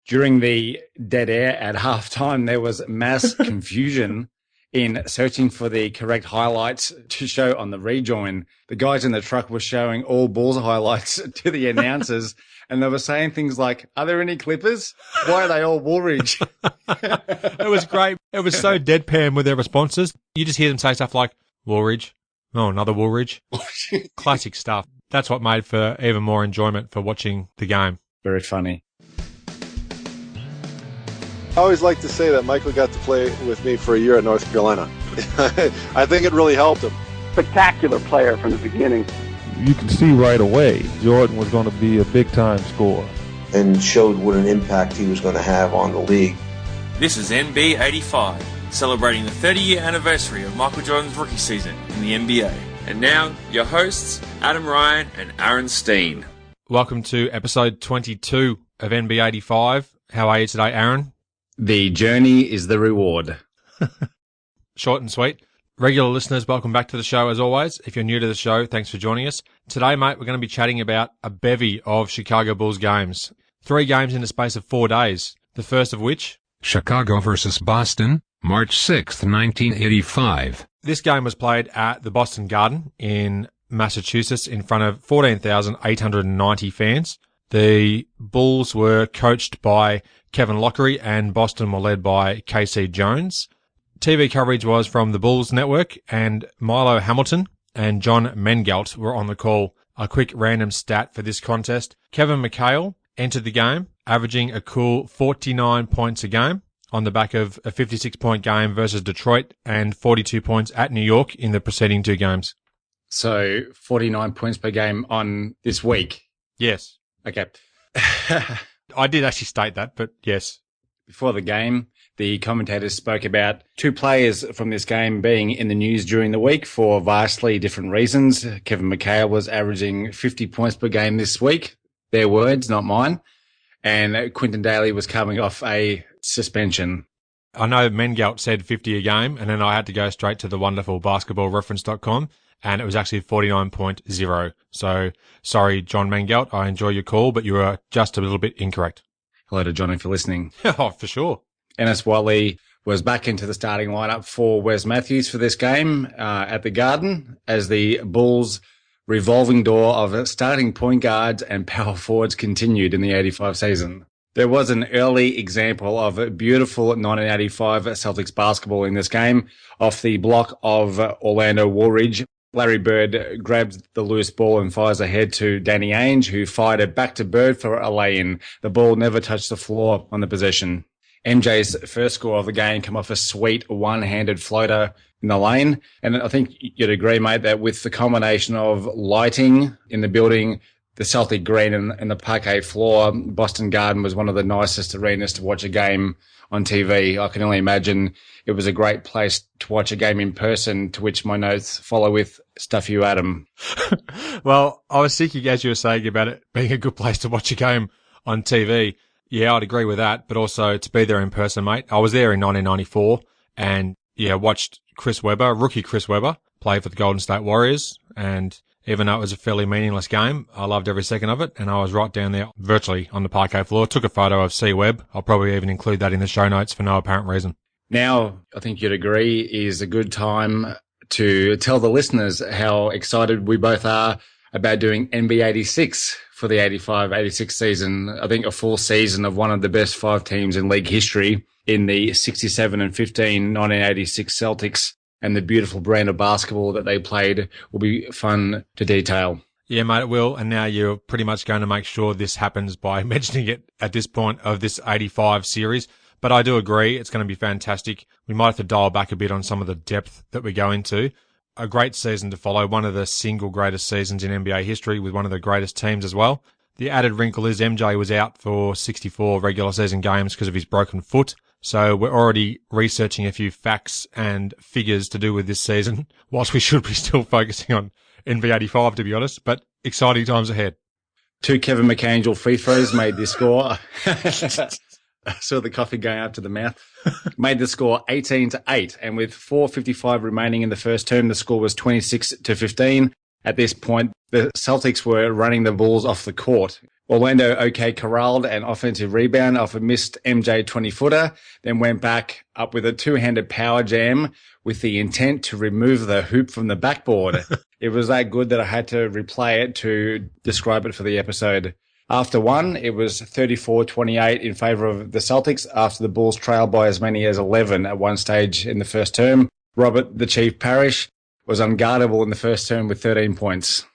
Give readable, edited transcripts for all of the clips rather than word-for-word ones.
During the dead air at halftime, there was mass confusion in searching for the correct highlights to show on the rejoin. The guys in the truck were showing all Bulls highlights to the announcers, and they were saying things like, "Are there any Clippers? Why are they all Woolridge?" It was great. It was so deadpan with their responses. You just hear them say stuff like, Woolridge. Oh, another Woolridge. Classic stuff. That's what made for even more enjoyment for watching the game. Very funny. I always like to say that Michael got to play with me for a year at North Carolina. I think it really helped him. Spectacular player from the beginning. You can see right away Jordan was going to be a big-time scorer. And showed what an impact he was going to have on the league. This is NB 85, celebrating the 30-year anniversary of Michael Jordan's rookie season in the NBA. And now, your hosts, Adam Ryan and Aaron Steen. Welcome to episode 22 of NB 85. How are you today, Aaron? The journey is the reward. Short and sweet. Regular listeners, welcome back to the show as always. If you're new to the show, thanks for joining us. Today, mate, we're going to be chatting about a bevy of Chicago Bulls games. 3 games in the space of 4 days. The first of which... Chicago versus Boston, March 6th, 1985. This game was played at the Boston Garden in Massachusetts in front of 14,890 fans. The Bulls were coached by Kevin Lockery and Boston were led by KC Jones. TV coverage was from the Bulls Network, and Milo Hamilton and John Mengelt were on the call. A quick random stat for this contest. Kevin McHale entered the game, averaging a cool 49 points a game on the back of a 56-point game versus Detroit and 42 points at New York in the preceding 2 games. So 49 points per game on this week? Yes. Okay. I did actually state that, but yes. Before the game, the commentators spoke about 2 players from this game being in the news during the week for vastly different reasons. Kevin McHale was averaging 50 points per game this week. Their words, not mine. And Quinton Daly was coming off a suspension. I know Mengelt said 50 a game, and then I had to go straight to the wonderful basketballreference.com, and it was actually 49.0. So, sorry, John Mengelt, I enjoy your call, but you were just a little bit incorrect. Hello to Johnny for listening. Oh, for sure. Ennis Whatley was back into the starting lineup for Wes Matthews for this game at the Garden as the Bulls' revolving door of starting point guards and power forwards continued in the 85 season. There was an early example of beautiful 1985 Celtics basketball in this game off the block of Orlando Woolridge. Larry Bird grabs the loose ball and fires ahead to Danny Ainge, who fired it back to Bird for a lay-in. The ball never touched the floor on the possession. MJ's first score of the game came off a sweet one-handed floater in the lane. And I think you'd agree, mate, that with the combination of lighting in the building, the Celtic green and the parquet floor, Boston Garden was one of the nicest arenas to watch a game on TV. I can only imagine it was a great place to watch a game in person, to which my notes follow with stuff you, Adam. Well, I was thinking, as you were saying, about it being a good place to watch a game on TV. Yeah, I'd agree with that, but also to be there in person, mate. I was there in 1994 and, watched rookie Chris Webber, play for the Golden State Warriors, and even though it was a fairly meaningless game, I loved every second of it, and I was right down there virtually on the parquet floor. Took a photo of C. Webb. I'll probably even include that in the show notes for no apparent reason. Now, I think you'd agree, is a good time to tell the listeners how excited we both are about doing NB 86 for the 85-86 season. I think a full season of one of the best 5 teams in league history in the 67 and 15 1986 Celtics, and the beautiful brand of basketball that they played will be fun to detail. Yeah, mate, it will. And now you're pretty much going to make sure this happens by mentioning it at this point of this 85 series. But I do agree, it's going to be fantastic. We might have to dial back a bit on some of the depth that we go into. A great season to follow, one of the single greatest seasons in NBA history with one of the greatest teams as well. The added wrinkle is MJ was out for 64 regular season games because of his broken foot. So we're already researching a few facts and figures to do with this season, whilst we should be still focusing on NB 85, to be honest, but exciting times ahead. 2 Kevin McAngel free throws made this score. I saw the coffee going up to the mouth. Made the score 18-8, and with 4:55 remaining in the first term, the score was 26-15. At this point, the Celtics were running the Bulls off the court. Orlando corralled an offensive rebound off a missed MJ 20-footer, then went back up with a two-handed power jam with the intent to remove the hoop from the backboard. It was that good that I had to replay it to describe it for the episode. After one, it was 34-28 in favor of the Celtics after the Bulls trailed by as many as 11 at one stage in the first term. Robert the Chief Parrish was unguardable in the first term with 13 points.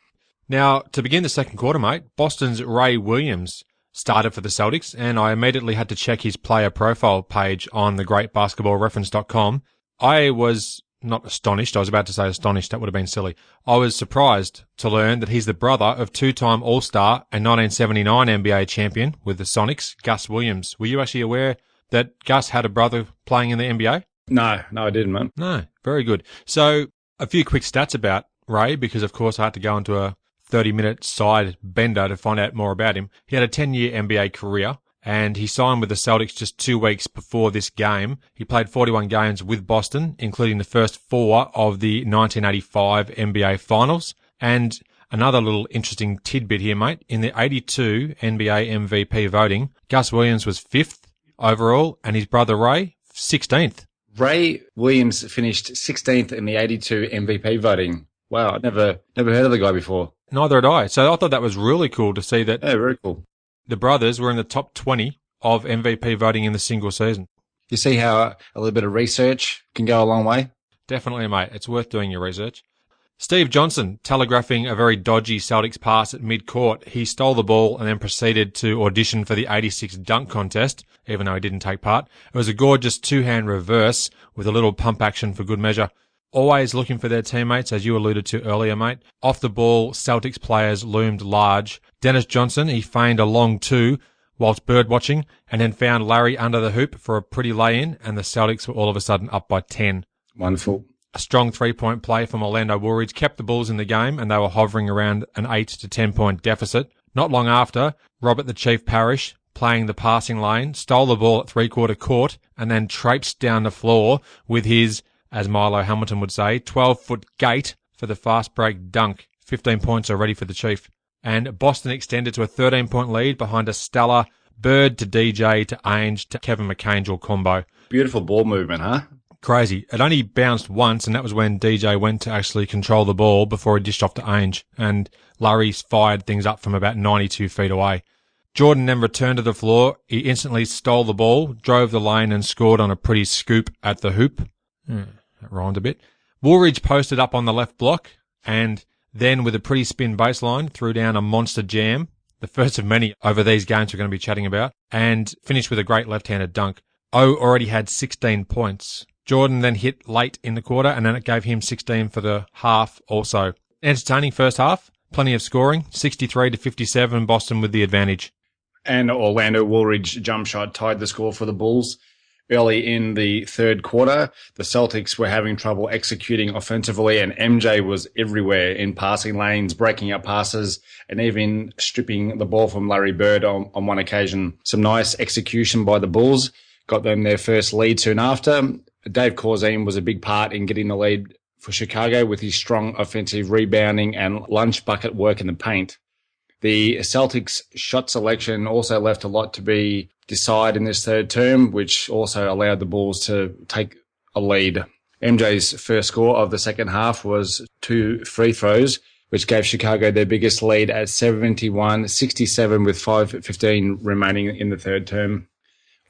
Now, to begin the second quarter, mate, Boston's Ray Williams started for the Celtics, and I immediately had to check his player profile page on thegreatbasketballreference.com. I was not astonished. I was about to say astonished. That would have been silly. I was surprised to learn that he's the brother of two-time All-Star and 1979 NBA champion with the Sonics, Gus Williams. Were you actually aware that Gus had a brother playing in the NBA? No, I didn't, man. No, very good. So, a few quick stats about Ray, because of course I had to go into a 30-minute side bender to find out more about him. He had a 10-year NBA career, and he signed with the Celtics just 2 weeks before this game. He played 41 games with Boston, including the first 4 of the 1985 NBA Finals. And another little interesting tidbit here, mate. In the 82 NBA MVP voting, Gus Williams was 5th overall, and his brother Ray, 16th. Ray Williams finished 16th in the 82 MVP voting. Wow, I'd never heard of the guy before. Neither had I. So I thought that was really cool to see that. Yeah, very cool. The brothers were in the top 20 of MVP voting in the single season. You see how a little bit of research can go a long way? Definitely, mate. It's worth doing your research. Steve Johnson telegraphing a very dodgy Celtics pass at mid-court. He stole the ball and then proceeded to audition for the 86 dunk contest, even though he didn't take part. It was a gorgeous two-hand reverse with a little pump action for good measure. Always looking for their teammates, as you alluded to earlier, mate. Off the ball, Celtics players loomed large. Dennis Johnson, he feigned a long two whilst bird watching and then found Larry under the hoop for a pretty lay-in, and the Celtics were all of a sudden up by 10. Wonderful. A strong three-point play from Orlando Woolridge kept the Bulls in the game, and they were hovering around an 8 to 10-point deficit. Not long after, Robert the Chief Parrish, playing the passing lane, stole the ball at three-quarter court and then traipsed down the floor with his, as Milo Hamilton would say, 12-foot gait for the fast break dunk. 15 points already for the Chief. And Boston extended to a 13-point lead behind a stellar Bird to DJ to Ainge to Kevin McAngel combo. Beautiful ball movement, huh? Crazy. It only bounced once, and that was when DJ went to actually control the ball before he dished off to Ainge, and Larry fired things up from about 92 feet away. Jordan then returned to the floor. He instantly stole the ball, drove the lane, and scored on a pretty scoop at the hoop. That rhymed a bit. Woolridge posted up on the left block, and then with a pretty spin baseline, threw down a monster jam, the first of many over these games we're going to be chatting about, and finished with a great left-handed dunk. O already had 16 points. Jordan then hit late in the quarter, and then it gave him 16 for the half also. Entertaining first half, plenty of scoring, 63 to 57, Boston with the advantage. And Orlando Woolridge jump shot tied the score for the Bulls. Early in the third quarter, the Celtics were having trouble executing offensively, and MJ was everywhere in passing lanes, breaking up passes, and even stripping the ball from Larry Bird on one occasion. Some nice execution by the Bulls got them their first lead soon after. Dave Corzine was a big part in getting the lead for Chicago with his strong offensive rebounding and lunch bucket work in the paint. The Celtics' shot selection also left a lot to be decided in this third term, which also allowed the Bulls to take a lead. MJ's first score of the second half was 2 free throws, which gave Chicago their biggest lead at 71-67 with 5:15 remaining in the third term.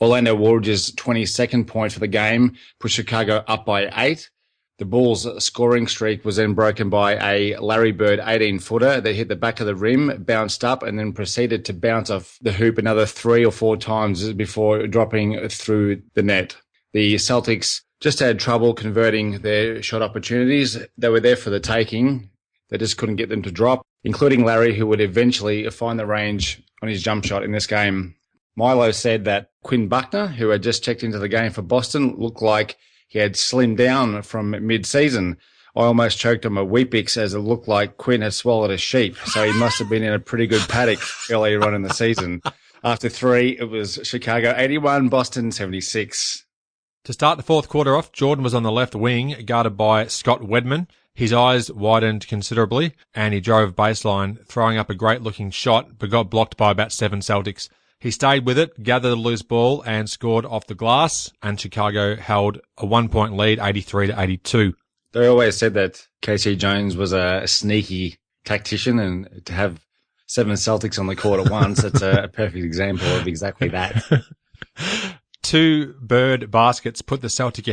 Orlando Woolridge's 22nd point for the game pushed Chicago up by 8. The Bulls' scoring streak was then broken by a Larry Bird 18-footer that hit the back of the rim, bounced up, and then proceeded to bounce off the hoop another 3 or 4 times before dropping through the net. The Celtics just had trouble converting their shot opportunities. They were there for the taking. They just couldn't get them to drop, including Larry, who would eventually find the range on his jump shot in this game. Milo said that Quinn Buckner, who had just checked into the game for Boston, looked like he had slimmed down from mid-season. I almost choked on my Weet-Bix as it looked like Quinn had swallowed a sheep, so he must have been in a pretty good paddock earlier on in the season. After 3, it was Chicago 81, Boston 76. To start the fourth quarter off, Jordan was on the left wing, guarded by Scott Wedman, His eyes widened considerably, and he drove baseline, throwing up a great-looking shot, but got blocked by about 7 Celtics. He stayed with it, gathered a loose ball, and scored off the glass, and Chicago held a 1-point lead, 83-82. They always said that KC Jones was a sneaky tactician, and to have 7 Celtics on the court at once, it's a perfect example of exactly that. 2 Bird baskets put the Celtics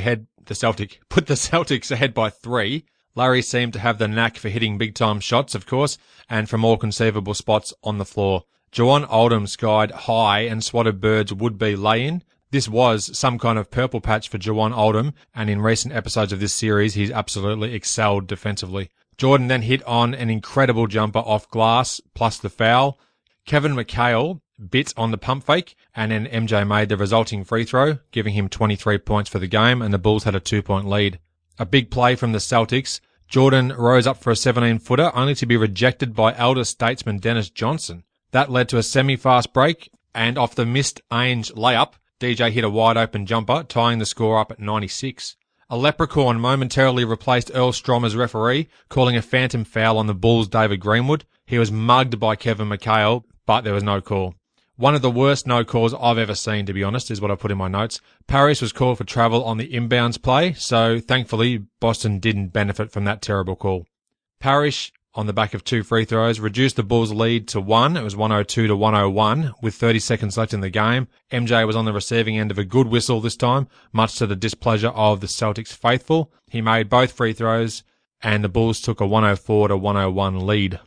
ahead by 3. Larry seemed to have the knack for hitting big-time shots, of course, and from all conceivable spots on the floor. Juwan Oldham skied high and swatted Bird's would-be lay-in. This was some kind of purple patch for Juwan Oldham, and in recent episodes of this series, he's absolutely excelled defensively. Jordan then hit on an incredible jumper off glass, plus the foul. Kevin McHale bit on the pump fake, and then MJ made the resulting free throw, giving him 23 points for the game, and the Bulls had a 2-point lead. A big play from the Celtics. Jordan rose up for a 17-footer, only to be rejected by elder statesman Dennis Johnson. That led to a semi-fast break, and off the missed Ainge layup, DJ hit a wide-open jumper, tying the score up at 96. A leprechaun momentarily replaced Earl Strom as referee, calling a phantom foul on the Bulls' David Greenwood. He was mugged by Kevin McHale, but there was no call. One of the worst no calls I've ever seen, to be honest, is what I put in my notes. Paris was called for travel on the inbounds play, so thankfully Boston didn't benefit from that terrible call. Parrish, on the back of 2 free throws, reduced the Bulls' lead to 1. It was 102-101 with 30 seconds left in the game. MJ was on the receiving end of a good whistle this time, much to the displeasure of the Celtics faithful. He made both free throws, and the Bulls took a 104-101 lead.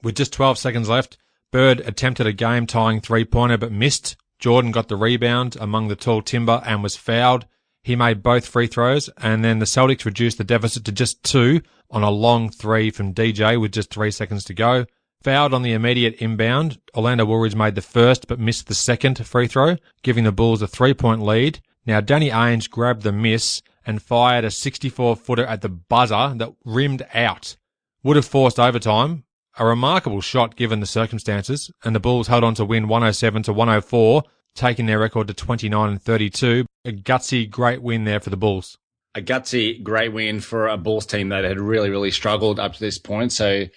With just 12 seconds left, Bird attempted a game-tying three-pointer but missed. Jordan got the rebound among the tall timber and was fouled. He made both free throws, and then the Celtics reduced the deficit to just 2 on a long 3 from DJ with just 3 seconds to go. Fouled on the immediate inbound, Orlando Woolridge made the first but missed the second free throw, giving the Bulls a 3-point lead. Now Danny Ainge grabbed the miss and fired a 64-footer at the buzzer that rimmed out. Would have forced overtime. A remarkable shot given the circumstances, and the Bulls held on to win 107-104, taking their record to 29-32. A gutsy, great win there for the Bulls. A gutsy, great win for a Bulls team that had really, really struggled up to this point. So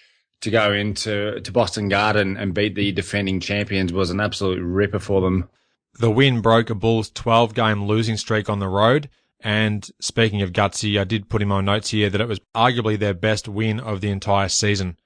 to go into Boston Garden and beat the defending champions was an absolute ripper for them. The win broke a Bulls 12-game losing streak on the road. And speaking of gutsy, I did put in my notes here that it was arguably their best win of the entire season.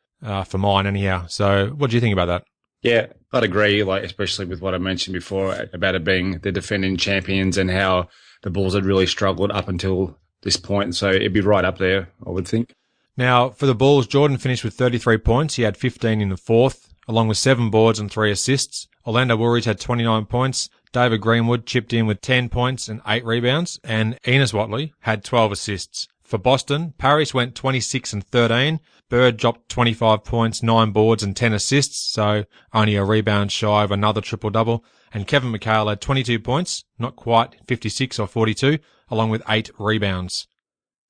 For mine anyhow. So what do you think about that? Yeah, I'd agree, especially with what I mentioned before about it being the defending champions and how the Bulls had really struggled up until this point. So it'd be right up there, I would think. Now, for the Bulls, Jordan finished with 33 points. He had 15 in the fourth, along with 7 boards and 3 assists. Orlando Woolridge had 29 points. David Greenwood chipped in with 10 points and 8 rebounds. And Enos Watley had 12 assists. For Boston, Parrish went 26 and 13. Bird dropped 25 points, 9 boards and 10 assists, so only a rebound shy of another triple-double. And Kevin McHale had 22 points, not quite 56 or 42, along with 8 rebounds.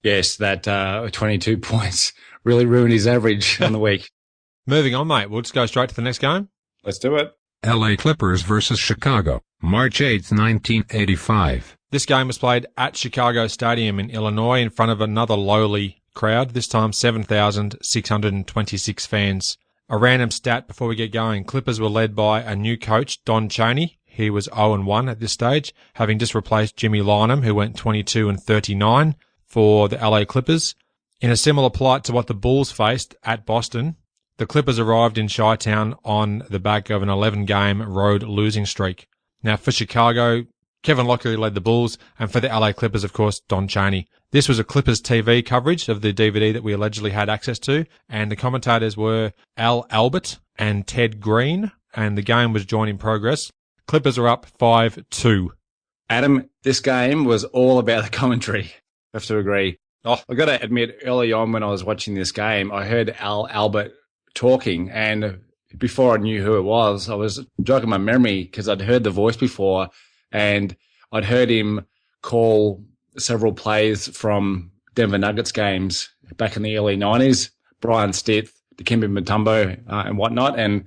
Yes, that 22 points really ruined his average on the week. Moving on, mate. We'll just go straight to the next game. Let's do it. LA Clippers versus Chicago, March 8, 1985. This game was played at Chicago Stadium in Illinois in front of another lowly crowd, this time 7,626 fans. A random stat before we get going. Clippers were led by a new coach, Don Chaney. He was 0-1 at this stage, having just replaced Jimmy Lynam, who went 22 and 39 for the LA Clippers. In a similar plight to what the Bulls faced at Boston, the Clippers arrived in Chi-Town on the back of an 11-game road losing streak. Now for Chicago, Kevin Lockery led the Bulls, and for the LA Clippers, of course, Don Chaney. This was a Clippers TV coverage of the DVD that we allegedly had access to, and the commentators were Al Albert and Ted Green, and the game was joined in progress. Clippers are up 5-2. Adam, this game was all about the commentary. I have to agree. I've got to admit, early on when I was watching this game, I heard Al Albert talking, and before I knew who it was, I was jogging my memory because I'd heard the voice before, and I'd heard him call several plays from Denver Nuggets games back in the early 90s, Brian Stitt, Dikembe Mutombo, and whatnot. And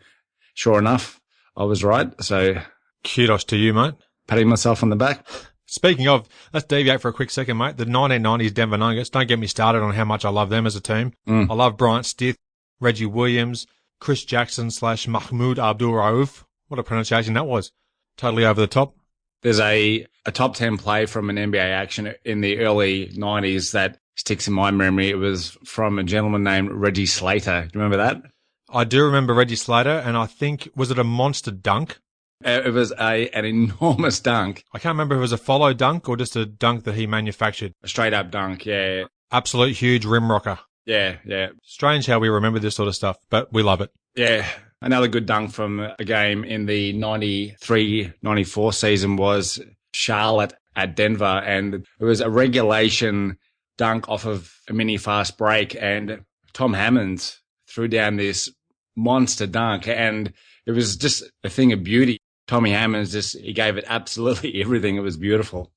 sure enough, I was right. So kudos to you, mate. Patting myself on the back. Speaking of, let's deviate for a quick second, mate. The 1990s Denver Nuggets, don't get me started on how much I love them as a team. I love Bryant Stith, Reggie Williams, Chris Jackson / Mahmoud Abdul-Rauf. What a pronunciation that was. Totally over the top. There's a top 10 play from an NBA action in the early 90s that sticks in my memory. It was from a gentleman named Reggie Slater. Do you remember that? I do remember Reggie Slater, and I think, was it a monster dunk? It was an enormous dunk. I can't remember if it was a follow dunk or just a dunk that he manufactured. A straight up dunk, yeah. Absolute huge rim rocker. Yeah. Strange how we remember this sort of stuff, but we love it. Yeah. Another good dunk from a game in the 93-94 season was Charlotte at Denver, and it was a regulation dunk off of a mini fast break, and Tom Hammonds threw down this monster dunk, and it was just a thing of beauty. Tommy Hammonds he gave it absolutely everything. It was beautiful.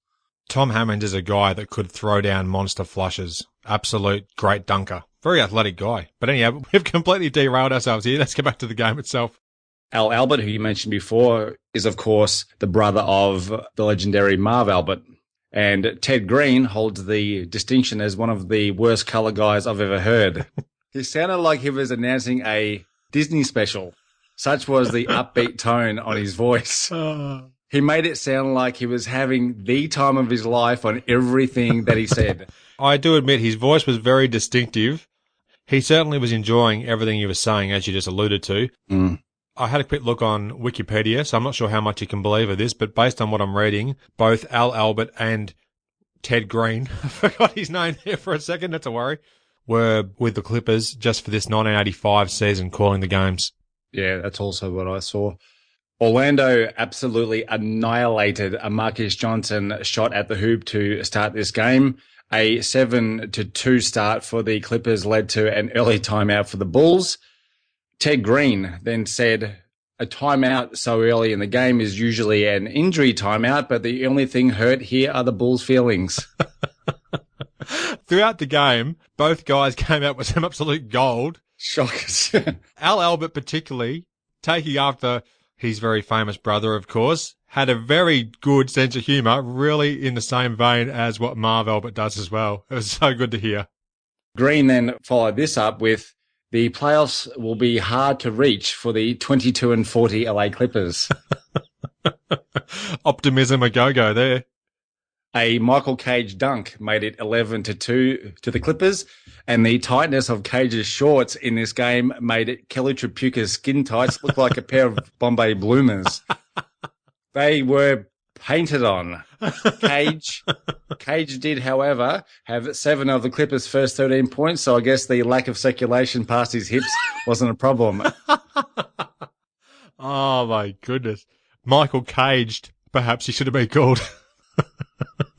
Tom Hammonds is a guy that could throw down monster flushes. Absolute great dunker. Very athletic guy. But anyhow, we've completely derailed ourselves here. Let's get back to the game itself. Al Albert, who you mentioned before, is of course the brother of the legendary Marv Albert. And Ted Green holds the distinction as one of the worst color guys I've ever heard. He sounded like he was announcing a Disney special. Such was the upbeat tone on his voice. He made it sound like he was having the time of his life on everything that he said. I do admit his voice was very distinctive. He certainly was enjoying everything he was saying, as you just alluded to. I had a quick look on Wikipedia, so I'm not sure how much you can believe of this, but based on what I'm reading, both Al Albert and Ted Green, I forgot his name there for a second, that's a worry, were with the Clippers just for this 1985 season, calling the games. Yeah, that's also what I saw. Orlando absolutely annihilated a Marcus Johnson shot at the hoop to start this game. A 7-2 start for the Clippers led to an early timeout for the Bulls. Ted Green then said, a timeout so early in the game is usually an injury timeout, but the only thing hurt here are the Bulls' feelings. Throughout the game, both guys came out with some absolute gold. Shockers. Al Albert particularly, taking after his very famous brother, of course, had a very good sense of humour, really in the same vein as what Marv Albert does as well. It was so good to hear. Green then followed this up with, the playoffs will be hard to reach for the 22-40 LA Clippers. Optimism a go-go there. A Michael Cage dunk made it 11-2 to the Clippers, and the tightness of Cage's shorts in this game made it Kelly Tripucka's skin tights look like a pair of Bombay Bloomers. They were painted on. Cage did, however, have 7 of the Clippers' first 13 points, so I guess the lack of circulation past his hips wasn't a problem. Oh, my goodness. Michael Caged, perhaps he should have been called.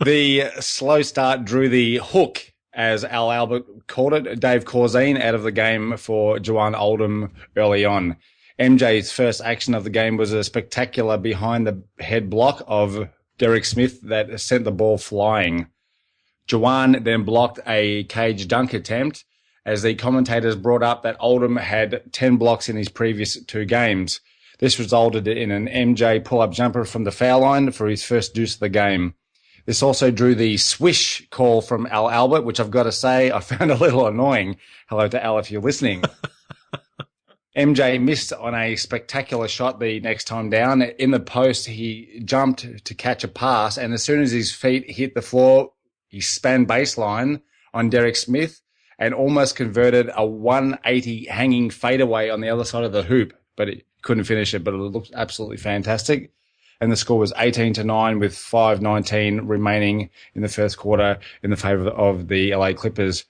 The slow start drew the hook, as Al Albert called it, Dave Corzine out of the game for Juwan Oldham early on. MJ's first action of the game was a spectacular behind-the-head block of Derek Smith that sent the ball flying. Juwan then blocked a Cage dunk attempt, as the commentators brought up that Oldham had 10 blocks in his previous 2 games. This resulted in an MJ pull-up jumper from the foul line for his first deuce of the game. This also drew the swish call from Al Albert, which I've got to say I found a little annoying. Hello to Al if you're listening. MJ missed on a spectacular shot the next time down. In the post, he jumped to catch a pass, and as soon as his feet hit the floor, he span baseline on Derek Smith and almost converted a 180 hanging fadeaway on the other side of the hoop, but he couldn't finish it, but it looked absolutely fantastic. And the score was 18-9 with 5:19 remaining in the first quarter in the favor of the LA Clippers.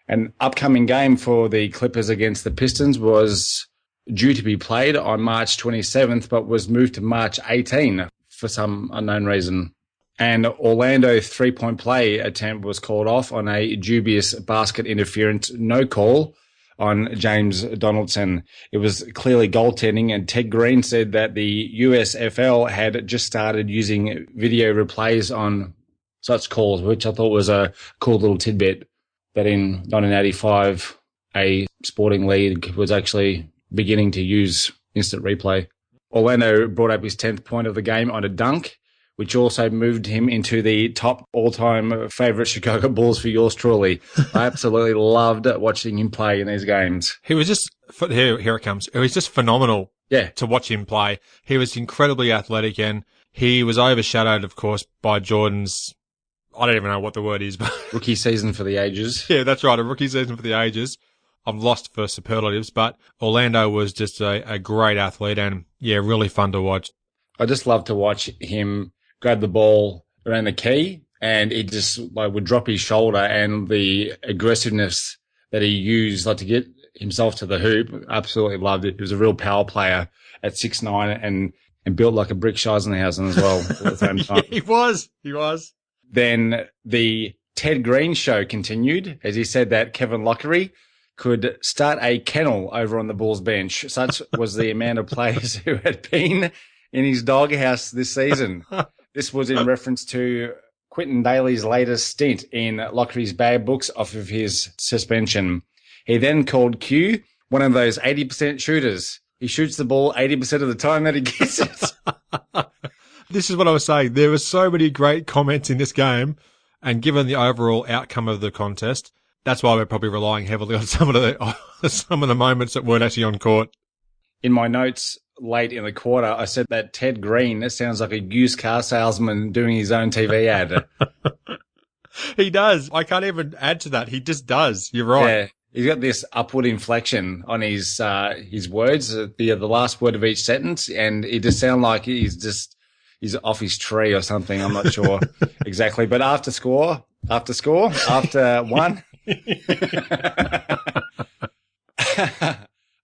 An upcoming game for the Clippers against the Pistons was due to be played on March 27th, but was moved to March 18 for some unknown reason. And Orlando's 3-point play attempt was called off on a dubious basket interference no call on James Donaldson. It was clearly goaltending, and Ted Green said that the USFL had just started using video replays on such calls, which I thought was a cool little tidbit, that in 1985, a sporting league was actually beginning to use instant replay. Orlando brought up his 10th point of the game on a dunk, which also moved him into the top all-time favorite Chicago Bulls for yours truly. I absolutely loved watching him play in these games. He was just, here it comes. It was just phenomenal Yeah. to watch him play. He was incredibly athletic, and he was overshadowed, of course, by Jordan's, I don't even know what the word is, but Rookie season for the ages. yeah, that's right. A rookie season for the ages. I'm lost for superlatives, but Orlando was just a great athlete and yeah, really fun to watch. I just love to watch him grab the ball around the key and he just would drop his shoulder, and the aggressiveness that he used to get himself to the hoop. Absolutely loved it. He was a real power player at 6'9" and built like a brick Scheisenhausen as well at the same time. He was. Then the Ted Green show continued as he said that Kevin Lockery could start a kennel over on the Bulls bench. Such was the amount of players who had been in his doghouse this season. This was in reference to Quentin Daly's latest stint in Lockery's bad books off of his suspension. He then called Q one of those 80% shooters. He shoots the ball 80% of the time that he gets it. This is what I was saying. There were so many great comments in this game, and given the overall outcome of the contest, that's why we're probably relying heavily on some of the moments that weren't actually on court. In my notes late in the quarter, I said that Ted Green sounds like a used car salesman doing his own TV ad. He does. I can't even add to that. He just does. You're right. Yeah. He's got this upward inflection on his words, the last word of each sentence, and it just sounds like he's off his tree or something. I'm not sure exactly. But after one,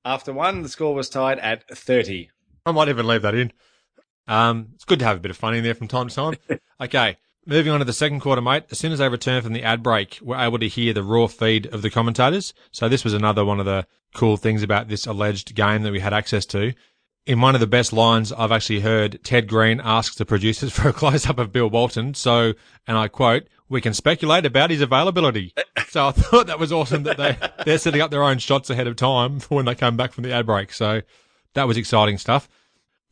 after one, the score was tied at 30. I might even leave that in. It's good to have a bit of fun in there from time to time. Okay. Moving on to the second quarter, mate. As soon as they returned from the ad break, we're able to hear the raw feed of the commentators. So this was another one of the cool things about this alleged game that we had access to. In one of the best lines I've actually heard, Ted Green asks the producers for a close-up of Bill Walton. So, and I quote, "We can speculate about his availability." So I thought that was awesome that they're setting up their own shots ahead of time for when they come back from the ad break. So that was exciting stuff.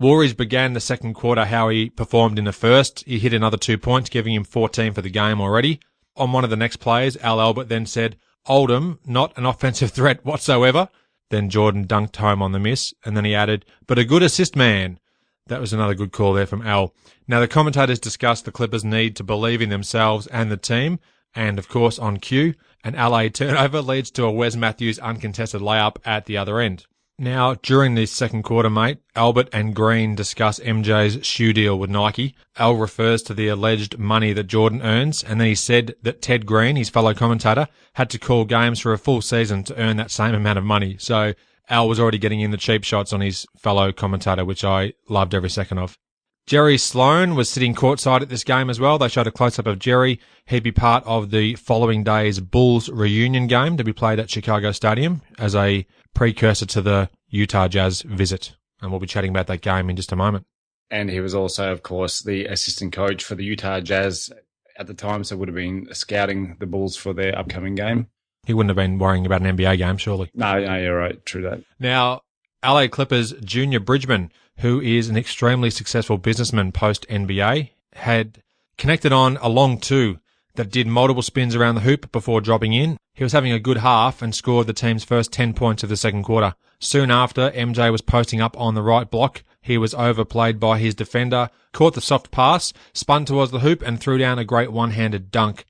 Warriors began the second quarter how he performed in the first. He hit another 2 points, giving him 14 for the game already. On one of the next plays, Al Albert then said, "Oldham, not an offensive threat whatsoever." Then Jordan dunked home on the miss, and then he added, "But a good assist man." That was another good call there from Al. Now, the commentators discussed the Clippers' need to believe in themselves and the team, and, of course, on cue, an LA turnover leads to a Wes Matthews uncontested layup at the other end. Now, during the second quarter, mate, Albert and Green discuss MJ's shoe deal with Nike. Al refers to the alleged money that Jordan earns, and then he said that Ted Green, his fellow commentator, had to call games for a full season to earn that same amount of money. So Al was already getting in the cheap shots on his fellow commentator, which I loved every second of. Jerry Sloan was sitting courtside at this game as well. They showed a close-up of Jerry. He'd be part of the following day's Bulls reunion game to be played at Chicago Stadium as a precursor to the Utah Jazz visit. And we'll be chatting about that game in just a moment. And he was also, of course, the assistant coach for the Utah Jazz at the time, so would have been scouting the Bulls for their upcoming game. He wouldn't have been worrying about an NBA game, surely. No, you're right. True that. Now, LA Clippers Junior Bridgman, who is an extremely successful businessman post-NBA, had connected on a long two that did multiple spins around the hoop before dropping in. He was having a good half and scored the team's first 10 points of the second quarter. Soon after, MJ was posting up on the right block. He was overplayed by his defender, caught the soft pass, spun towards the hoop and threw down a great one-handed dunk.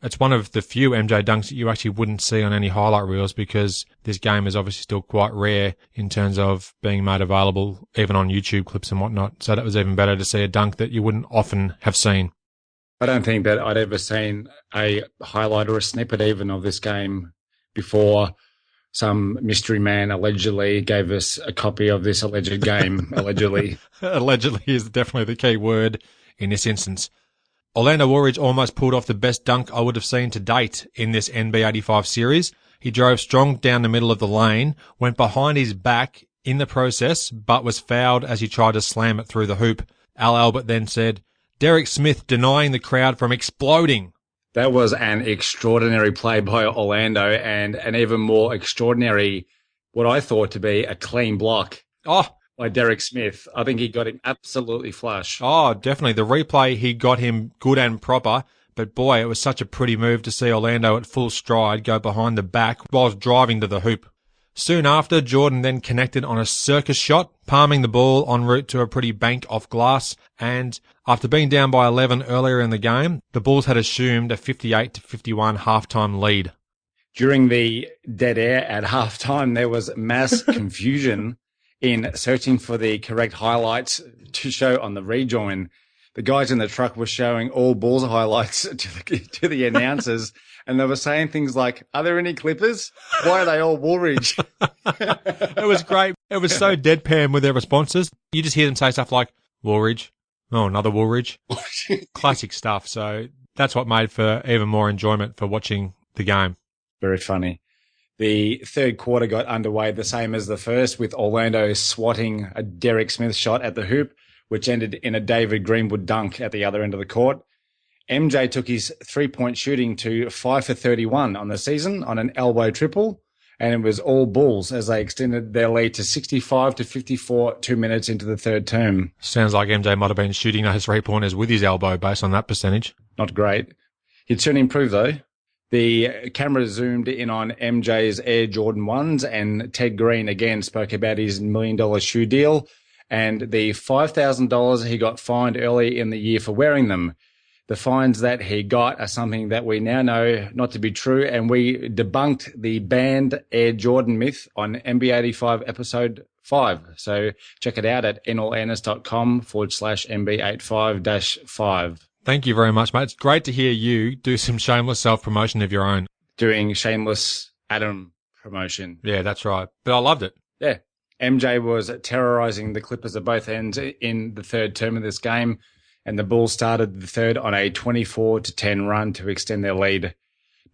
It's one of the few MJ dunks that you actually wouldn't see on any highlight reels because this game is obviously still quite rare in terms of being made available even on YouTube clips and whatnot. So that was even better to see a dunk that you wouldn't often have seen. I don't think that I'd ever seen a highlight or a snippet even of this game before some mystery man allegedly gave us a copy of this alleged game, allegedly. Allegedly is definitely the key word in this instance. Orlando Warriors almost pulled off the best dunk I would have seen to date in this NB85 series. He drove strong down the middle of the lane, went behind his back in the process, but was fouled as he tried to slam it through the hoop. Al Albert then said, "Derek Smith denying the crowd from exploding." That was an extraordinary play by Orlando and an even more extraordinary, what I thought to be a clean block. Oh, by Derek Smith. I think he got him absolutely flush. Oh, definitely. The replay, he got him good and proper. But boy, it was such a pretty move to see Orlando at full stride go behind the back whilst driving to the hoop. Soon after, Jordan then connected on a circus shot, palming the ball en route to a pretty bank off glass. And after being down by 11 earlier in the game, the Bulls had assumed a 58-51 halftime lead. During the dead air at halftime, there was mass confusion in searching for the correct highlights to show on the rejoin. The guys in the truck were showing all Bulls highlights to the announcers, and they were saying things like, "Are there any Clippers? Why are they all Woolridge?" It was great. It was so deadpan with their responses. You just hear them say stuff like, Woolridge. Oh, another Woolridge. Classic stuff. So that's what made for even more enjoyment for watching the game. Very funny. The third quarter got underway the same as the first, with Orlando swatting a Derek Smith shot at the hoop, which ended in a David Greenwood dunk at the other end of the court. MJ took his three-point shooting to 5 for 31 on the season on an elbow triple, and it was all Bulls as they extended their lead to 65-54 2 minutes into the third term. Sounds like MJ might have been shooting those three-pointers with his elbow based on that percentage. Not great. He'd soon improve, though. The camera zoomed in on MJ's Air Jordan 1s, and Ted Green again spoke about his $1 million shoe deal and the $5,000 he got fined early in the year for wearing them. The fines that he got are something that we now know not to be true, and we debunked the banned Air Jordan myth on MB85 episode 5. So check it out at nlawareness.com/MB85-5. Thank you very much, mate. It's great to hear you do some shameless self-promotion of your own. Doing shameless Adam promotion. Yeah, that's right. But I loved it. Yeah. MJ was terrorizing the Clippers at both ends in the third term of this game, and the Bulls started the third on a 24-10 run to extend their lead.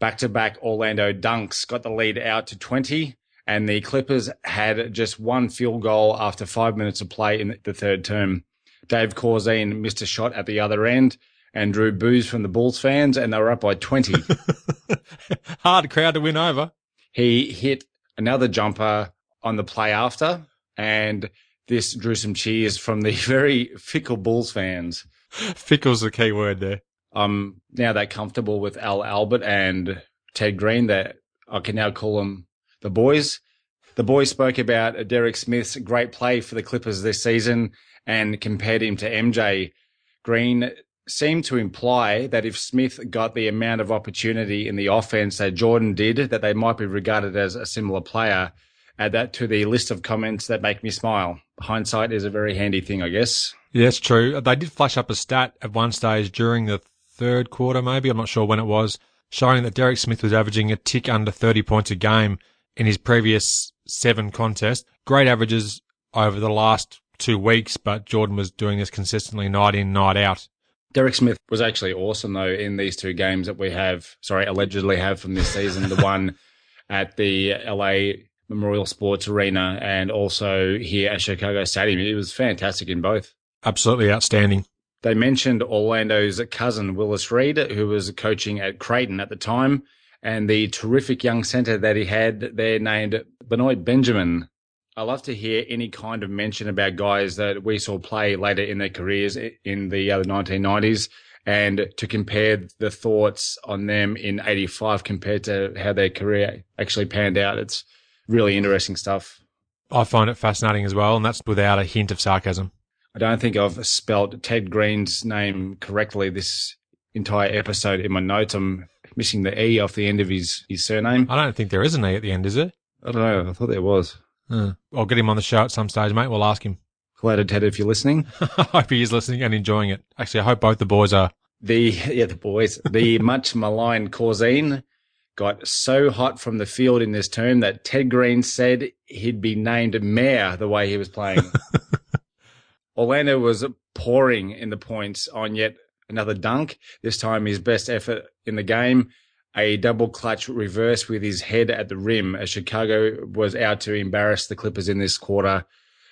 Back-to-back Orlando dunks got the lead out to 20, and the Clippers had just one field goal after 5 minutes of play in the third term. Dave Corzine missed a shot at the other end and drew boos from the Bulls fans, and they were up by 20. Hard crowd to win over. He hit another jumper on the play after, and this drew some cheers from the very fickle Bulls fans. Fickle's the key word there. I'm now that comfortable with Al Albert and Ted Green that I can now call them the boys. The boys spoke about Derek Smith's great play for the Clippers this season and compared him to MJ. Green seemed to imply that if Smith got the amount of opportunity in the offense that Jordan did, that they might be regarded as a similar player. Add that to the list of comments that make me smile. Hindsight is a very handy thing, I guess. Yeah, it's true. They did flash up a stat at one stage during the third quarter, maybe. I'm not sure when it was, showing that Derek Smith was averaging a tick under 30 points a game in his previous 7 contests. Great averages over the last 2 weeks, but Jordan was doing this consistently night in, night out. Derek Smith was actually awesome, though, in these 2 games that we allegedly have from this season. The one at the LA Memorial Sports Arena and also here at Chicago Stadium. It was fantastic in both. Absolutely outstanding. They mentioned Orlando's cousin, Willis Reed, who was coaching at Creighton at the time, and the terrific young center that he had there named Benoit Benjamin. I love to hear any kind of mention about guys that we saw play later in their careers in the 1990s, and to compare the thoughts on them in 85 compared to how their career actually panned out. It's really interesting stuff. I find it fascinating as well, and that's without a hint of sarcasm. I don't think I've spelt Ted Green's name correctly this entire episode in my notes. I'm missing the E off the end of his surname. I don't think there is an E at the end, is there? I don't know. I thought there was. I'll get him on the show at some stage, mate. We'll ask him. Flattered, Ted, if you're listening. I hope he is listening and enjoying it. Actually, I hope both the boys are. The boys. The much maligned Corzine got so hot from the field in this term that Ted Green said he'd be named mayor the way he was playing. Orlando was pouring in the points on yet another dunk, this time his best effort in the game, a double clutch reverse with his head at the rim as Chicago was out to embarrass the Clippers in this quarter.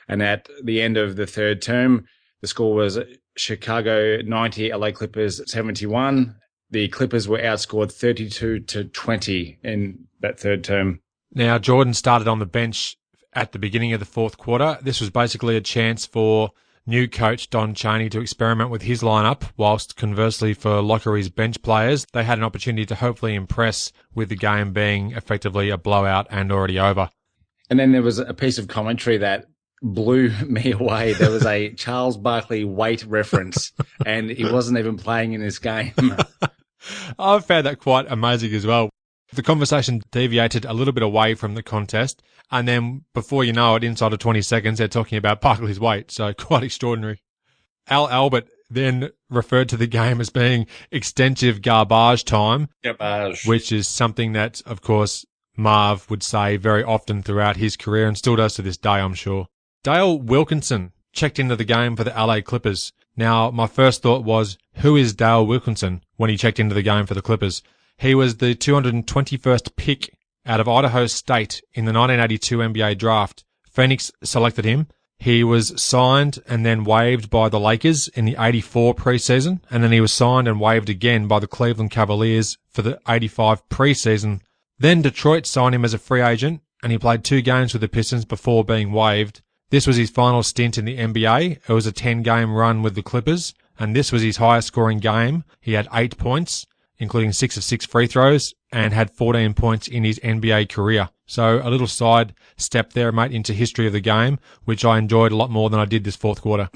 And at the end of the third term, the score was Chicago 90, LA Clippers 71. The Clippers were outscored 32-20 in that third term. Now, Jordan started on the bench at the beginning of the fourth quarter. This was basically a chance for new coach Don Chaney to experiment with his lineup, whilst conversely for Lockery's bench players, they had an opportunity to hopefully impress with the game being effectively a blowout and already over. And then there was a piece of commentary that blew me away. There was a Charles Barkley weight reference, and he wasn't even playing in this game. I found that quite amazing as well. The conversation deviated a little bit away from the contest, and then before you know it, inside of 20 seconds, they're talking about Barkley's weight, so quite extraordinary. Al Albert then referred to the game as being extensive garbage time, which is something that, of course, Marv would say very often throughout his career and still does to this day, I'm sure. Dale Wilkinson checked into the game for the LA Clippers. Now, my first thought was, who is Dale Wilkinson when he checked into the game for the Clippers? He was the 221st pick out of Idaho State in the 1982 NBA draft. Phoenix selected him. He was signed and then waived by the Lakers in the 84 preseason, and then he was signed and waived again by the Cleveland Cavaliers for the 85 preseason. Then Detroit signed him as a free agent, and he played 2 games with the Pistons before being waived. This was his final stint in the NBA. It was a 10-game run with the Clippers, and this was his highest scoring game. He had 8 points, including 6 of 6 free throws, and had 14 points in his NBA career. So a little side step there, mate, into history of the game, which I enjoyed a lot more than I did this fourth quarter.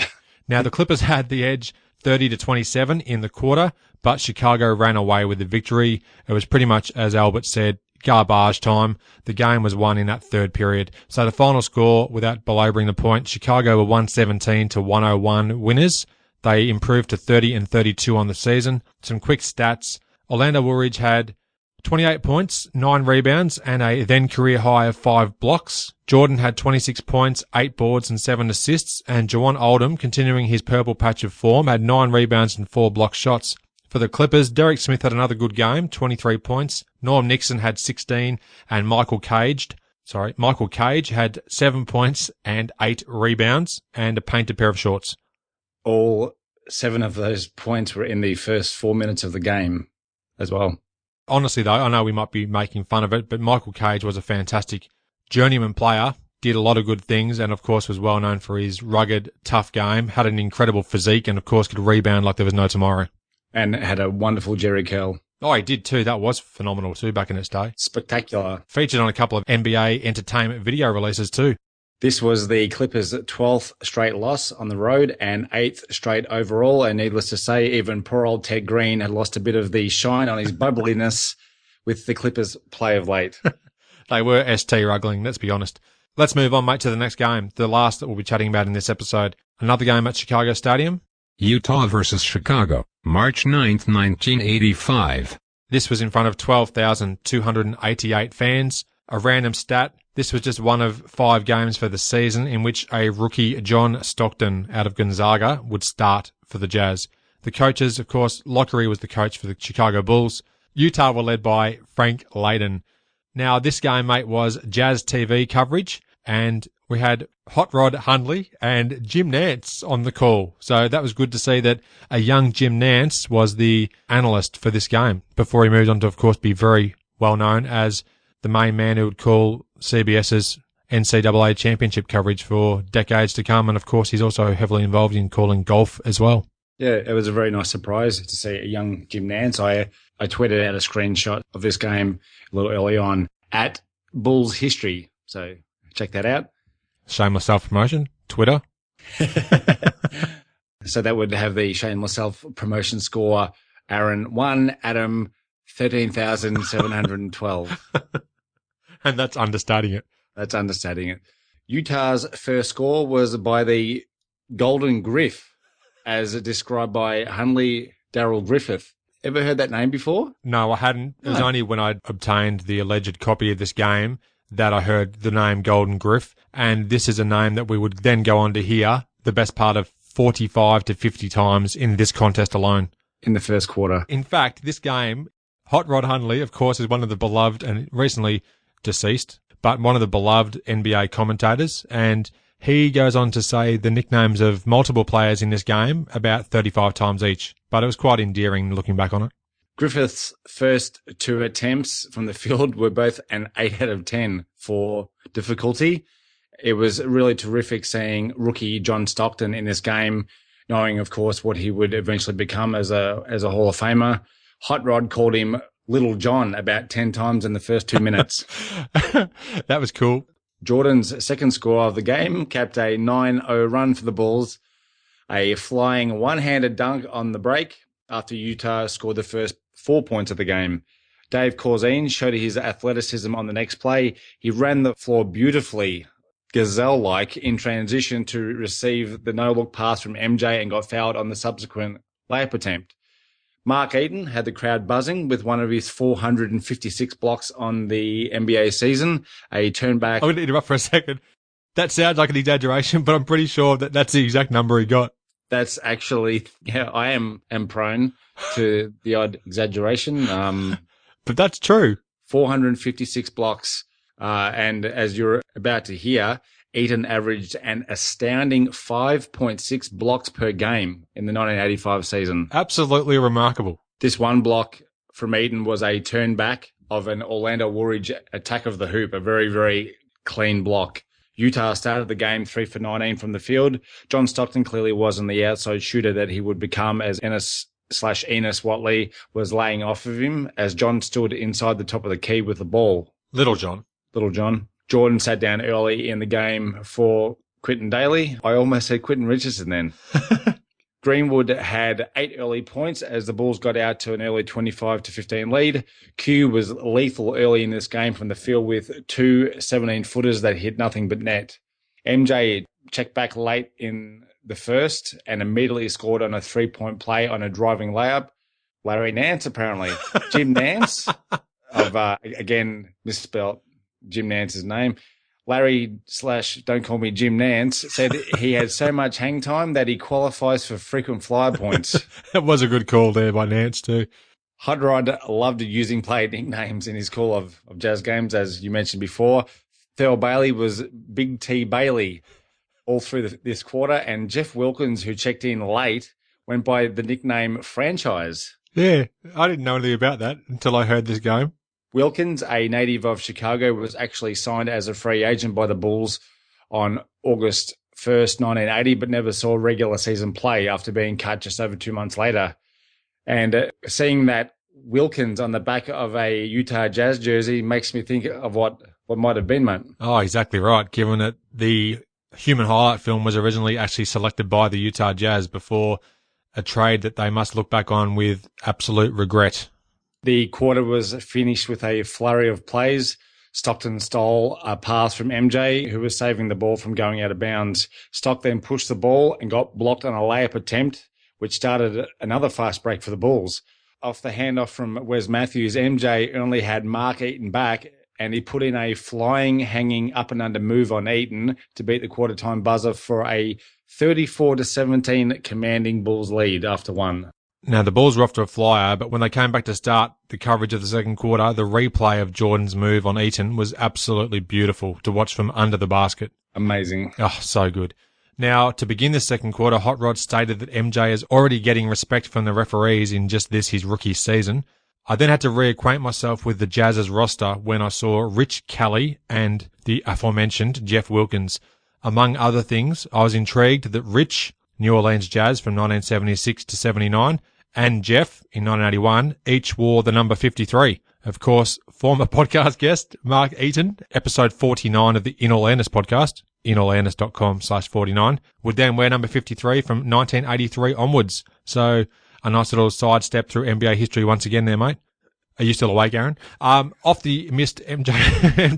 Now, the Clippers had the edge 30-27 in the quarter, but Chicago ran away with the victory. It was pretty much, as Albert said, garbage time. The game was won in that third period. So the final score, without belaboring the point, Chicago were 117-101 winners. They improved to 30-32 on the season. Some quick stats. Orlando Woolridge had 28 points, 9 rebounds, and a then career high of 5 blocks. Jordan had 26 points, 8 boards, and 7 assists. And Jawan Oldham, continuing his purple patch of form, had 9 rebounds and 4 block shots. For the Clippers, Derek Smith had another good game, 23 points. Norm Nixon had 16, and Michael Cage had 7 points and 8 rebounds and a painted pair of shorts. All 7 of those points were in the first 4 minutes of the game as well. Honestly, though, I know we might be making fun of it, but Michael Cage was a fantastic journeyman player, did a lot of good things, and of course was well known for his rugged, tough game, had an incredible physique, and of course could rebound like there was no tomorrow. And had a wonderful Jerry curl. Oh, he did too. That was phenomenal too back in its day. Spectacular. Featured on a couple of NBA entertainment video releases too. This was the Clippers' 12th straight loss on the road and 8th straight overall. And needless to say, even poor old Ted Green had lost a bit of the shine on his bubbliness with the Clippers' play of late. They were ST-ruggling, let's be honest. Let's move on, mate, to the next game, the last that we'll be chatting about in this episode. Another game at Chicago Stadium. Utah versus Chicago, March 9th, 1985. This was in front of 12,288 fans. A random stat, this was just one of 5 games for the season in which a rookie John Stockton out of Gonzaga would start for the Jazz. The coaches, of course, Lockery was the coach for the Chicago Bulls. Utah were led by Frank Layden. Now, this game, mate, was Jazz TV coverage, and we had Hot Rod Hundley and Jim Nance on the call. So that was good to see that a young Jim Nance was the analyst for this game before he moved on to, of course, be very well known as the main man who would call CBS's NCAA championship coverage for decades to come. And, of course, he's also heavily involved in calling golf as well. Yeah, it was a very nice surprise to see a young Jim Nance. I tweeted out a screenshot of this game a little early on at Bulls History. So check that out. Shameless self-promotion, Twitter. So that would have the shameless self-promotion score. Aaron 1, Adam 13,712. And that's understating it. That's understating it. Utah's first score was by the Golden Griff, as described by Hundley Darrell Griffith. Ever heard that name before? No, I hadn't. It was only when I obtained the alleged copy of this game that I heard the name Golden Griff. And this is a name that we would then go on to hear the best part of 45 to 50 times in this contest alone. In the first quarter. In fact, this game, Hot Rod Hundley, of course, is one of the beloved and recently deceased, but one of the beloved NBA commentators. And he goes on to say the nicknames of multiple players in this game about 35 times each. But it was quite endearing looking back on it. Griffith's first 2 attempts from the field were both an 8 out of 10 for difficulty. It was really terrific seeing rookie John Stockton in this game, knowing, of course, what he would eventually become as a Hall of Famer. Hot Rod called him Little John about 10 times in the first 2 minutes. That was cool. Jordan's second score of the game capped a 9-0 run for the Bulls, a flying one-handed dunk on the break after Utah scored the first 4 points of the game. Dave Corzine showed his athleticism on the next play. He ran the floor beautifully, gazelle-like, in transition to receive the no-look pass from MJ and got fouled on the subsequent layup attempt. Mark Eaton had the crowd buzzing with one of his 456 blocks on the NBA season, a turnback. I'm going to interrupt for a second. That sounds like an exaggeration, but I'm pretty sure that that's the exact number he got. That's actually, yeah, I am prone to the odd exaggeration. But that's true. 456 blocks. And as you're about to hear, Eaton averaged an astounding 5.6 blocks per game in the 1985 season. Absolutely remarkable. This one block from Eaton was a turn back of an Orlando Woolridge attack of the hoop, a very, very clean block. Utah started the game 3 for 19 from the field. John Stockton clearly wasn't the outside shooter that he would become, as Enos Watley was laying off of him as John stood inside the top of the key with the ball. Little John. Jordan sat down early in the game for Quinton Daly. I almost said Quinton Richardson then. Greenwood had 8 early points as the Bulls got out to an early 25-15 lead. Q was lethal early in this game from the field with 2 17-footers that hit nothing but net. MJ checked back late in the first and immediately scored on a 3-point play on a driving layup. Larry Nance, apparently. Jim Nance, again, misspelled Jim Nance's name. Larry / don't call me Jim Nance said he had so much hang time that he qualifies for frequent flyer points. That was a good call there by Nance too. Hot Rod loved using play nicknames in his call of Jazz games, as you mentioned before. Thurl Bailey was Big T Bailey all through this quarter, and Jeff Wilkins, who checked in late, went by the nickname Franchise. Yeah, I didn't know anything about that until I heard this game. Wilkins, a native of Chicago, was actually signed as a free agent by the Bulls on August 1st, 1980, but never saw regular season play after being cut just over 2 months later. And seeing that Wilkins on the back of a Utah Jazz jersey makes me think of what might have been, mate. Oh, exactly right, given that the Human Highlight film was originally actually selected by the Utah Jazz before a trade that they must look back on with absolute regret. The quarter was finished with a flurry of plays. Stockton stole a pass from MJ, who was saving the ball from going out of bounds. Stock then pushed the ball and got blocked on a layup attempt, which started another fast break for the Bulls. Off the handoff from Wes Matthews, MJ only had Mark Eaton back, and he put in a flying, hanging up and under move on Eaton to beat the quarter time buzzer for a 34-17 commanding Bulls lead after one. Now, the Bulls were off to a flyer, but when they came back to start the coverage of the second quarter, the replay of Jordan's move on Eaton was absolutely beautiful to watch from under the basket. Amazing. Oh, so good. Now, to begin the second quarter, Hot Rod stated that MJ is already getting respect from the referees in just this, his rookie season. I then had to reacquaint myself with the Jazz's roster when I saw Rich Kelly and the aforementioned Jeff Wilkins. Among other things, I was intrigued that Rich, New Orleans Jazz from 1976 to 79, and Jeff, in 1981, each wore the number 53. Of course, former podcast guest Mark Eaton, episode 49 of the In Orlandis podcast, inorlandis.com/49, would then wear number 53 from 1983 onwards. So a nice little sidestep through NBA history once again there, mate. Are you still awake, Aaron? Off the missed MJ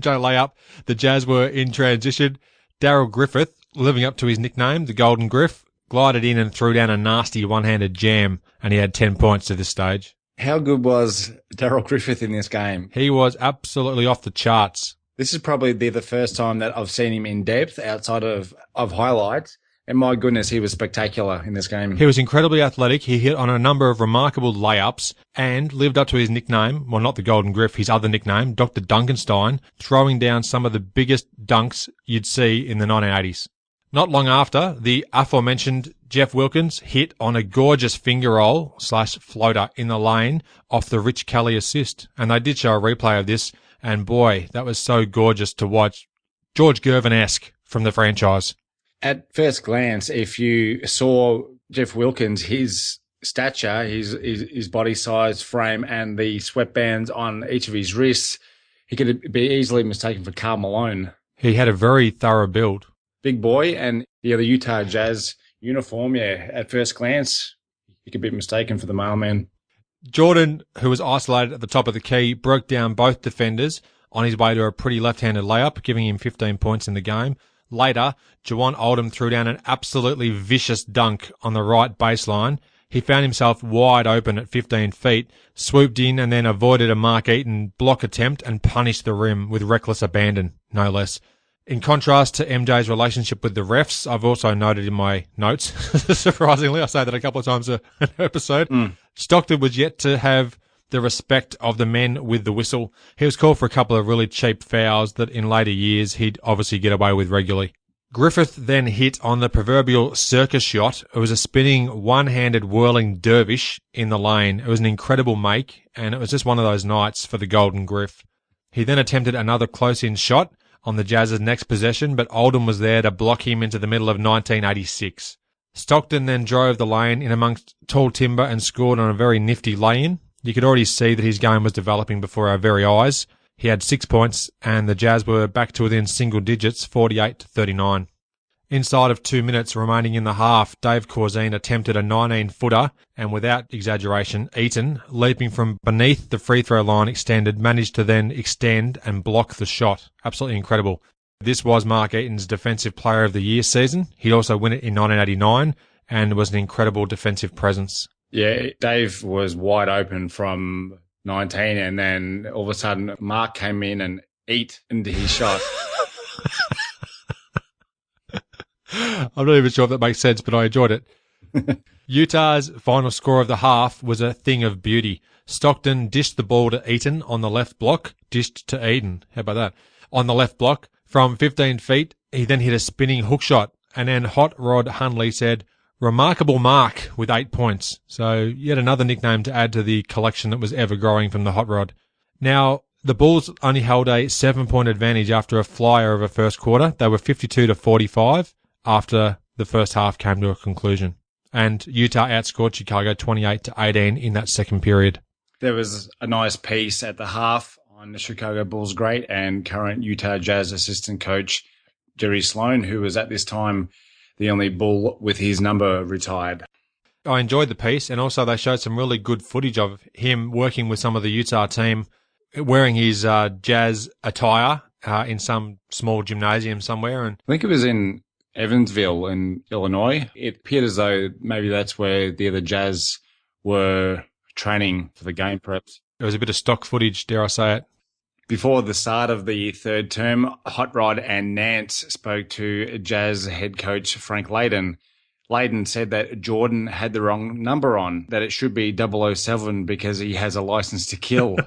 layup, the Jazz were in transition. Darryl Griffith, living up to his nickname, the Golden Griff, glided in and threw down a nasty one-handed jam, and he had 10 points to this stage. How good was Darryl Griffith in this game? He was absolutely off the charts. This is probably the first time that I've seen him in depth outside of highlights, and my goodness, he was spectacular in this game. He was incredibly athletic. He hit on a number of remarkable layups and lived up to his nickname, well, not the Golden Griff, his other nickname, Dr. Duncanstein, throwing down some of the biggest dunks you'd see in the 1980s. Not long after, the aforementioned Jeff Wilkins hit on a gorgeous finger roll / floater in the lane off the Rich Kelly assist. And they did show a replay of this, and boy, that was so gorgeous to watch. George Gervin-esque from the franchise. At first glance, if you saw Jeff Wilkins, his stature, his body size, frame, and the sweatbands on each of his wrists, he could be easily mistaken for Karl Malone. He had a very thorough build. Big boy, and the Utah Jazz uniform, at first glance, he could be mistaken for the mailman. Jordan, who was isolated at the top of the key, broke down both defenders on his way to a pretty left-handed layup, giving him 15 points in the game. Later, Juwan Oldham threw down an absolutely vicious dunk on the right baseline. He found himself wide open at 15 feet, swooped in and then avoided a Mark Eaton block attempt and punished the rim with reckless abandon, no less. In contrast to MJ's relationship with the refs, I've also noted in my notes, surprisingly, I say that a couple of times an episode, Stockton was yet to have the respect of the men with the whistle. He was called for a couple of really cheap fouls that in later years he'd obviously get away with regularly. Griffith then hit on the proverbial circus shot. It was a spinning, one-handed whirling dervish in the lane. It was an incredible make, and it was just one of those nights for the Golden Griff. He then attempted another close-in shot on the Jazz's next possession, but Oldham was there to block him into the middle of 1986. Stockton then drove the lane in amongst tall timber and scored on a very nifty lay-in. You could already see that his game was developing before our very eyes. He had 6 points, and the Jazz were back to within single digits, 48-39. Inside of 2 minutes remaining in the half, Dave Corzine attempted a 19-footer, and without exaggeration, Eaton, leaping from beneath the free throw line extended, managed to then extend and block the shot. Absolutely incredible. This was Mark Eaton's Defensive Player of the Year season. He'd also win it in 1989, and was an incredible defensive presence. Yeah, Dave was wide open from 19, and then all of a sudden Mark came in and ate into his shot. I'm not even sure if that makes sense, but I enjoyed it. Utah's final score of the half was a thing of beauty. Stockton dished the ball to Eaton on the left block. Dished to Eaton. How about that? On the left block. From 15 feet, he then hit a spinning hook shot. And then Hot Rod Hundley said, "Remarkable Mark," with 8 points. So yet another nickname to add to the collection that was ever growing from the Hot Rod. Now, the Bulls only held a 7-point advantage after a flyer of a first quarter. They were 52-45 after the first half came to a conclusion. And Utah outscored Chicago 28-18 in that second period. There was a nice piece at the half on the Chicago Bulls great and current Utah Jazz assistant coach Jerry Sloan, who was at this time the only Bull with his number retired. I enjoyed the piece, and also they showed some really good footage of him working with some of the Utah team, wearing his Jazz attire in some small gymnasium somewhere. And I think it was in Evansville in Illinois. It appeared as though maybe that's where the other Jazz were training for the game, perhaps. There was a bit of stock footage, dare I say it. Before the start of the third term, Hot Rod and Nance spoke to Jazz head coach Frank Layden. Layden said that Jordan had the wrong number on, that it should be 007 because he has a license to kill.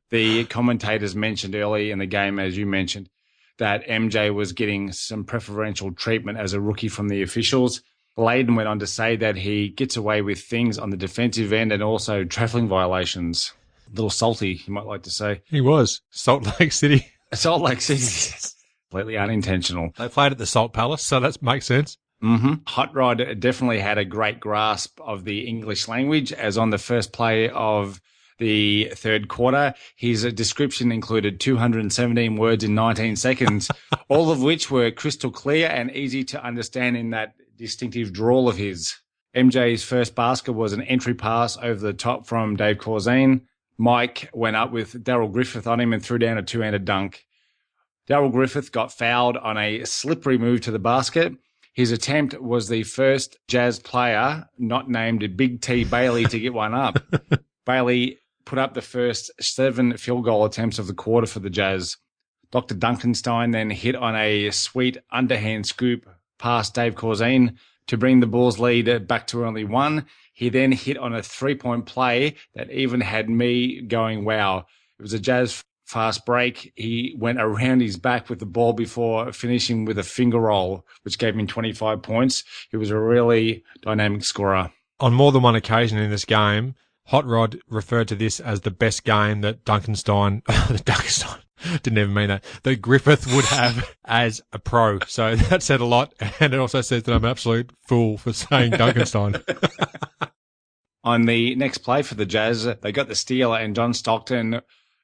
The commentators mentioned early in the game, as you mentioned, that MJ was getting some preferential treatment as a rookie from the officials. Layden went on to say that he gets away with things on the defensive end and also traveling violations. A little salty, you might like to say. He was. Salt Lake City. Salt Lake City. Completely unintentional. They played at the Salt Palace, so that makes sense. Mm-hmm. Hot Rod definitely had a great grasp of the English language, as on the first play of the third quarter, his description included 217 words in 19 seconds, all of which were crystal clear and easy to understand in that distinctive drawl of his. MJ's first basket was an entry pass over the top from Dave Corzine. Mike went up with Darryl Griffith on him and threw down a two-handed dunk. Darryl Griffith got fouled on a slippery move to the basket. His attempt was the first Jazz player not named Big T Bailey to get one up. Bailey put up the first 7 field goal attempts of the quarter for the Jazz. Dr. Duncanstein then hit on a sweet underhand scoop past Dave Corzine to bring the Bulls' lead back to only 1. He then hit on a 3-point play that even had me going, wow. It was a Jazz fast break. He went around his back with the ball before finishing with a finger roll, which gave him 25 points. He was a really dynamic scorer. On more than one occasion in this game, Hot Rod referred to this as the best game that Didn't even mean that. That Griffith would have as a pro. So that said a lot. And it also says that I'm an absolute fool for saying Duncanstein. On the next play for the Jazz, they got the steal and John Stockton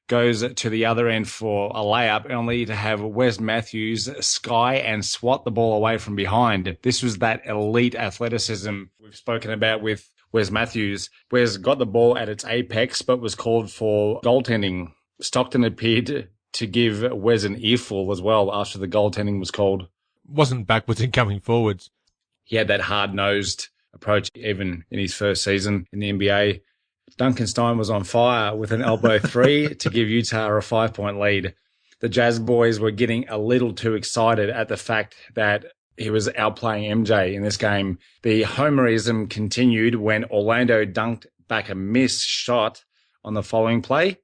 goes to the other end for a layup, only to have Wes Matthews sky and swat the ball away from behind. This was that elite athleticism we've spoken about with Wes Matthews. Wes got the ball at its apex, but was called for goaltending. Stockton appeared to give Wes an earful as well after the goaltending was called. Wasn't backwards and coming forwards. He had that hard-nosed approach even in his first season in the NBA. Duncanstein was on fire with an elbow three to give Utah a 5-point lead. The Jazz boys were getting a little too excited at the fact that he was outplaying MJ in this game. The homerism continued when Orlando dunked back a missed shot on the following play,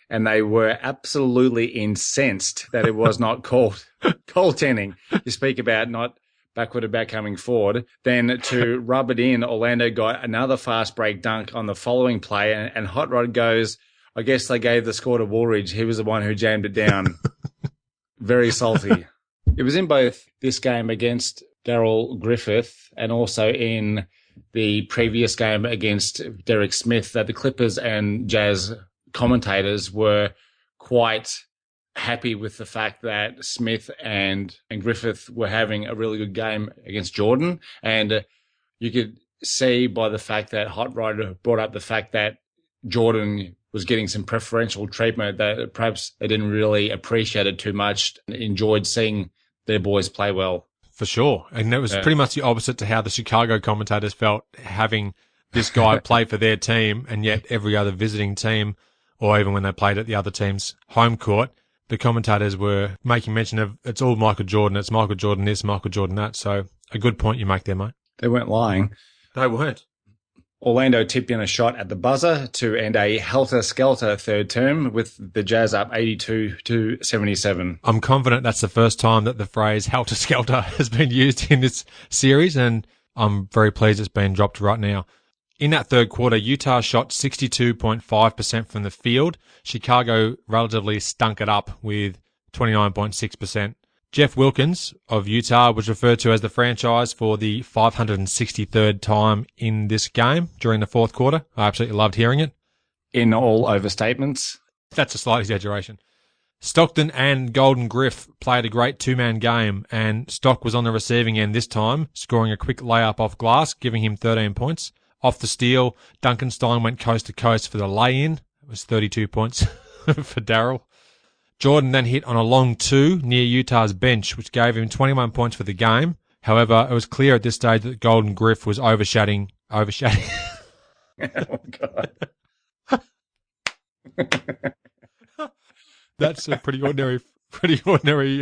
and they were absolutely incensed that it was not called goaltending. You speak about not backward about coming forward. Then to rub it in, Orlando got another fast break dunk on the following play, and Hot Rod goes, I guess they gave the score to Woolridge. He was the one who jammed it down. Very salty. It was in both this game against Darryl Griffith and also in the previous game against Derek Smith that the Clippers and Jazz commentators were quite happy with the fact that Smith and Griffith were having a really good game against Jordan. And you could see by the fact that Hot Rod brought up the fact that Jordan was getting some preferential treatment that perhaps they didn't really appreciate it too much and enjoyed seeing their boys play well. For sure. And it was pretty much the opposite to how the Chicago commentators felt having this guy play for their team, and yet every other visiting team, or even when they played at the other team's home court, the commentators were making mention of it's all Michael Jordan. It's Michael Jordan this, Michael Jordan that. So a good point you make there, mate. They weren't lying. They weren't. Orlando tipped in a shot at the buzzer to end a helter-skelter third term with the Jazz up 82-77. I'm confident that's the first time that the phrase helter-skelter has been used in this series, and I'm very pleased it's been dropped right now. In that third quarter, Utah shot 62.5% from the field. Chicago relatively stunk it up with 29.6%. Jeff Wilkins of Utah was referred to as the franchise for the 563rd time in this game during the fourth quarter. I absolutely loved hearing it. In all overstatements. That's a slight exaggeration. Stockton and Golden Griff played a great two-man game, and Stock was on the receiving end this time, scoring a quick layup off glass, giving him 13 points. Off the steal, Duncanstein went coast to coast for the lay-in. It was 32 points for Darryl. Jordan then hit on a long two near Utah's bench, which gave him 21 points for the game. However, it was clear at this stage that Golden Griff was overshadowing. Oh, God. That's a pretty ordinary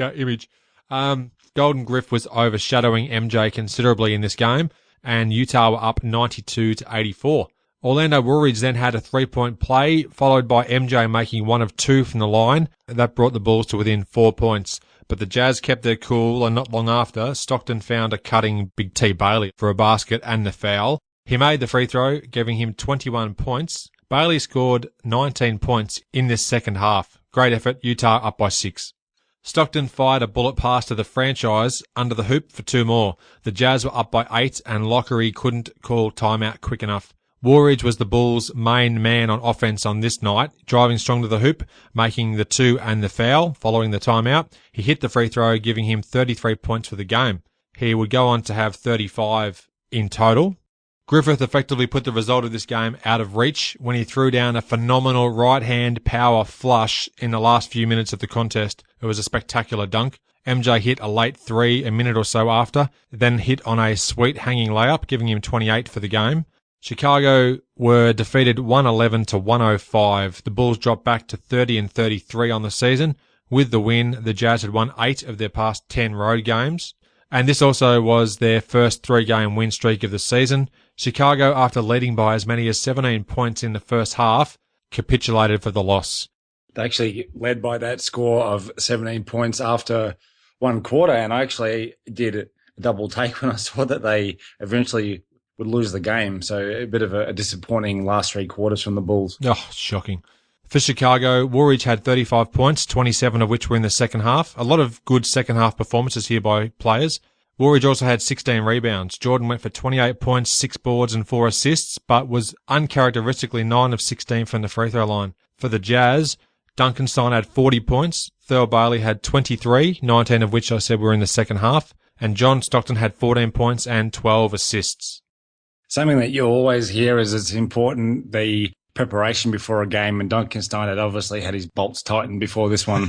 image. Golden Griff was overshadowing MJ considerably in this game, and Utah were up 92-84. Orlando Woolridge then had a 3-point play, followed by MJ making one of two from the line. That brought the Bulls to within 4 points. But the Jazz kept their cool, and not long after, Stockton found a cutting Big T Bailey for a basket and the foul. He made the free throw, giving him 21 points. Bailey scored 19 points in this second half. Great effort, Utah up by 6. Stockton fired a bullet pass to the franchise under the hoop for 2 more. The Jazz were up by 8, and Lockery couldn't call timeout quick enough. Woolridge was the Bulls' main man on offense on this night, driving strong to the hoop, making the 2 and the foul following the timeout. He hit the free throw, giving him 33 points for the game. He would go on to have 35 in total. Griffith effectively put the result of this game out of reach when he threw down a phenomenal right-hand power flush in the last few minutes of the contest. It was a spectacular dunk. MJ hit a late 3 a minute or so after, then hit on a sweet hanging layup, giving him 28 for the game. Chicago were defeated 111-105. The Bulls dropped back to 30-33 on the season. With the win, the Jazz had won 8 of their past 10 road games. And this also was their first 3-game win streak of the season. Chicago, after leading by as many as 17 points in the first half, capitulated for the loss. They actually led by that score of 17 points after one quarter, and I actually did a double take when I saw that they eventually would lose the game. So a bit of a disappointing last 3 quarters from the Bulls. Oh, shocking. For Chicago, Woolridge had 35 points, 27 of which were in the second half. A lot of good second half performances here by players. Woolridge also had 16 rebounds. Jordan went for 28 points, 6 boards and 4 assists, but was uncharacteristically 9 of 16 from the free throw line. For the Jazz, Duncanstein had 40 points. Thurl Bailey had 23, 19 of which I said were in the second half. And John Stockton had 14 points and 12 assists. Something that you always hear is it's important, the preparation before a game, and Duncanstein had obviously had his bolts tightened before this one.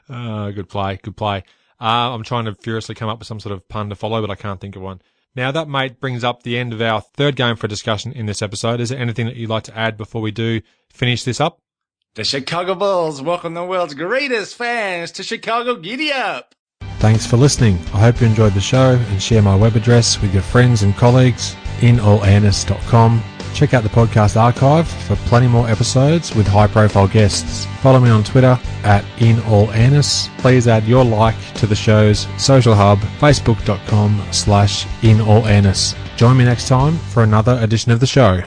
Good play, good play. I'm trying to furiously come up with some sort of pun to follow, but I can't think of one. Now, that, mate, brings up the end of our third game for discussion in this episode. Is there anything that you'd like to add before we do finish this up? The Chicago Bulls welcome the world's greatest fans to Chicago. Giddy up! Thanks for listening. I hope you enjoyed the show, and share my web address with your friends and colleagues, inallairness.com. Check out the podcast archive for plenty more episodes with high-profile guests. Follow me on Twitter at inallairness. Please add your like to the show's social hub, facebook.com/inallairness. Join me next time for another edition of the show.